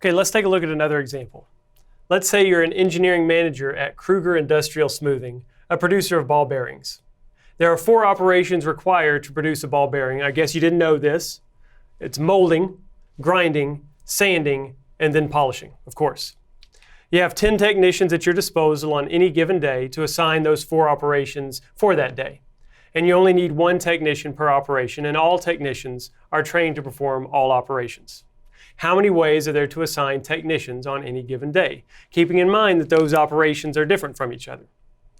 Okay, let's take a look at another example. Let's say you're an engineering manager at Kruger Industrial Smoothing, a producer of ball bearings. There are 4 operations required to produce a ball bearing. I guess you didn't know this. It's molding, grinding, sanding, and then polishing, of course. You have 10 technicians at your disposal on any given day to assign those 4 operations for that day. And you only need 1 technician per operation, and all technicians are trained to perform all operations. How many ways are there to assign technicians on any given day? Keeping in mind that those operations are different from each other.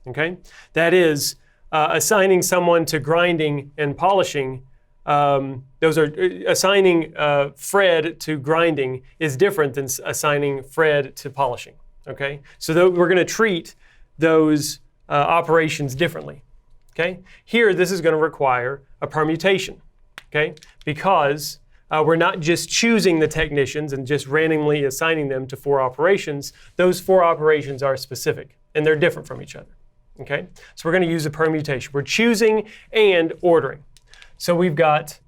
Okay? That is, assigning someone to grinding and polishing, assigning Fred to grinding is different than assigning Fred to polishing. Okay? So we're going to treat those operations differently. Okay? Here, this is going to require a permutation. Okay? Because we're not just choosing the technicians and just randomly assigning them to 4 operations. Those 4 operations are specific, and they're different from each other. Okay? So we're going to use a permutation. We're choosing and ordering. So we've got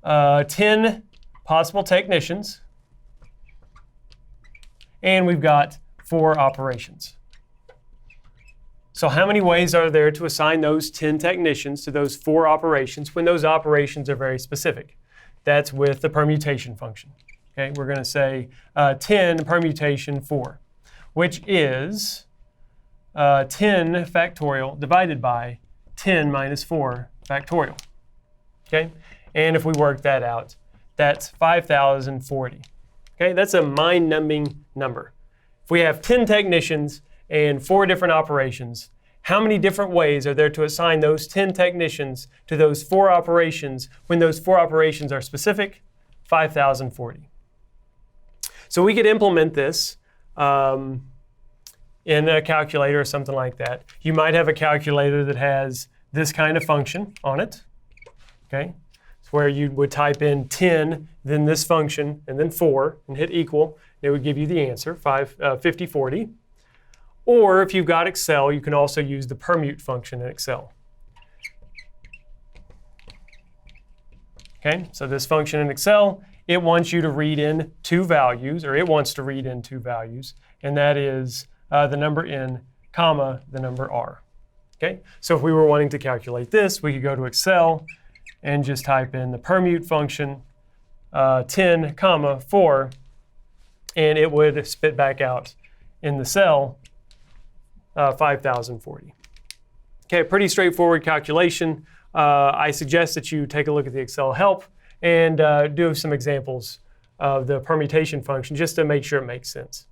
10 possible technicians, and we've got 4 operations. So how many ways are there to assign those 10 technicians to those 4 operations when those operations are very specific? That's with the permutation function. Okay, we're going to say 10 permutation 4, which is 10 factorial divided by 10 minus 4 factorial. Okay, and if we work that out, that's 5,040. Okay, that's a mind-numbing number. If we have 10 technicians and 4 different operations, how many different ways are there to assign those 10 technicians to those 4 operations when those 4 operations are specific? 5,040. So we could implement this in a calculator or something like that. You might have a calculator that has this kind of function on it. Okay? It's where you would type in 10, then this function, and then 4, and hit equal. It would give you the answer, 5040. Or if you've got Excel, you can also use the permute function in Excel. Okay, so this function in Excel, it wants you to read in 2 values, or it wants to read in 2 values, and that is the number n, comma, the number r. Okay, so if we were wanting to calculate this, we could go to Excel and just type in the permute function, 10, comma, 4, and it would spit back out in the cell 5,040. Okay, pretty straightforward calculation. I suggest that you take a look at the Excel help and do some examples of the permutation function just to make sure it makes sense.